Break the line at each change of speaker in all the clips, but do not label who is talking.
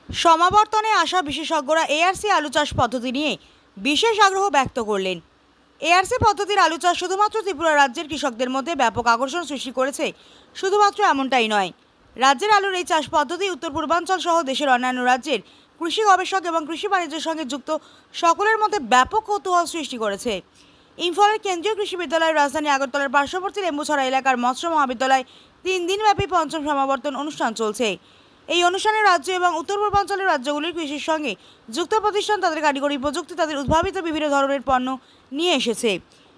সমাবর্তনে আসা বিশেষজ্ঞরা এআরসি আলু চাষ পদ্ধতি নিয়ে বিশেষ আগ্রহ ব্যক্ত করলেন। এআরসি পদ্ধতির আলু চাষ শুধুমাত্র ত্রিপুরা রাজ্যের কৃষকদের মধ্যে ব্যাপক আকর্ষণ সৃষ্টি করেছে। শুধুমাত্র এমনটাই নয়, রাজ্যের আলুর এই চাষ পদ্ধতি উত্তর পূর্বাঞ্চল সহ দেশের অন্যান্য রাজ্যের কৃষি গবেষক এবং কৃষি বাণিজ্যের সঙ্গে যুক্ত সকলের মধ্যে ব্যাপক কৌতূহল সৃষ্টি করেছে। ইম্ফলের কেন্দ্রীয় কৃষি বিদ্যালয়ের রাজধানী আগরতলার পার্শ্ববর্তী লেম্বুছড়া এলাকার মৎস্য মহাবিদ্যালয় 3 দিনব্যাপী পঞ্চম সমাবর্তন অনুষ্ঠান চলছে। এই অনুষ্ঠানে রাজ্য এবং উত্তর পূর্বাঞ্চলের রাজ্যগুলির কৃষির সঙ্গে যুক্ত প্রতিষ্ঠান তাদের কারিগরি প্রযুক্তি, তাদের উদ্ভাবিত বিভিন্ন ধরনের পণ্য নিয়ে এসেছে।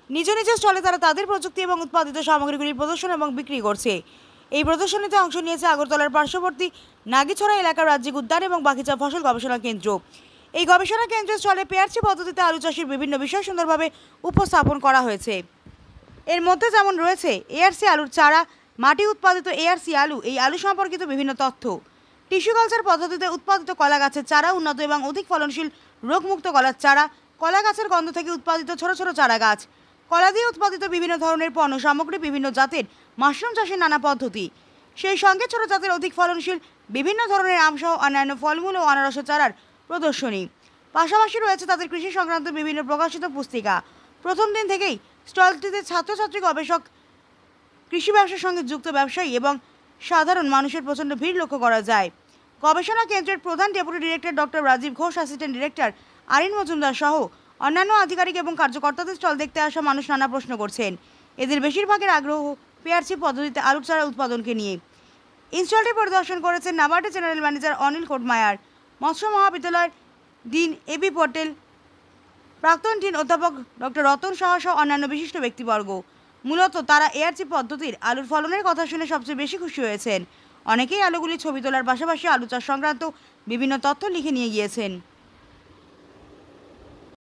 নিজ নিজ স্টলে তারা তাদের প্রযুক্তি এবং উৎপাদিত সামগ্রীগুলির প্রদর্শন এবং বিক্রি করছে। এই প্রদর্শনীতে অংশ নিয়েছে আগরতলার পার্শ্ববর্তী নাগিছড়া এলাকার রাজ্যিক উদ্যান এবং বাগিচা ফসল গবেষণা কেন্দ্র। এই গবেষণা কেন্দ্রের স্টলে পেয়ারচি পদ্ধতিতে আলু চাষের বিভিন্ন বিষয় সুন্দরভাবে উপস্থাপন করা হয়েছে। এর মধ্যে যেমন রয়েছে এআরসি আলুর চারা, মাটি উৎপাদিত এআরসি আলু, এই আলু সম্পর্কিত বিভিন্ন তথ্য, টিস্যু কালচার পদ্ধতিতে উৎপাদিত কলা গাছের চারা, উন্নত এবং অধিক ফলনশীল রোগমুক্ত কলার চারা, কলা গাছের গন্ধ থেকে উৎপাদিত ছোট ছোট চারা গাছ, কলা দিয়ে উৎপাদিত বিভিন্ন ধরনের পণ্য সামগ্রী, বিভিন্ন জাতের মাশরুম চাষের নানা পদ্ধতি, সেই সঙ্গে ছোট জাতের অধিক ফলনশীল বিভিন্ন ধরনের আমসহ অন্যান্য ফলমূল ও আনারস চারার প্রদর্শনী। পাশাপাশি রয়েছে তাদের কৃষি সংক্রান্ত বিভিন্ন প্রকাশিত পুস্তিকা। প্রথম দিন থেকেই স্টলটিতে ছাত্রছাত্রী, গবেষক, কৃষি ব্যবসার সঙ্গে যুক্ত ব্যবসায়ী এবং সাধারণ মানুষের প্রচণ্ড ভিড় লক্ষ্য করা যায়। গবেষণা কেন্দ্রের প্রধান deputy director doctor Rajiv Ghosh, assistant director Arin Majumdar সহ অন্যান্য আধিকারিক এবং কার্যকর্তাদের স্টল দেখতে আসা মানুষ নানা প্রশ্ন করছেন। এদের বেশিরভাগের আগ্রহ পেয়ারচি পদ্ধতিতে আলুর চারা উৎপাদনকে নিয়ে। স্টলটি পরিদর্শন করেছেন নাবার্ডের জেনারেল ম্যানেজার অনিল কোটমায়ার, মৎস্য মহাবিদ্যালয়ের ডিন এবি পটেল, প্রাক্তন ডিন অধ্যাপক ডক্টর রতন সাহা সহ অন্যান্য বিশিষ্ট ব্যক্তিবর্গ। মূলত তারা এআরসি পদ্ধতির আলুর ফলনের কথা শুনে সবচেয়ে বেশি খুশি হয়েছেন। অনেকেই আলুগুলি ছবি তোলার পাশাপাশি আলু চাষ সংক্রান্ত বিভিন্ন তথ্য লিখে নিয়ে গিয়েছেন।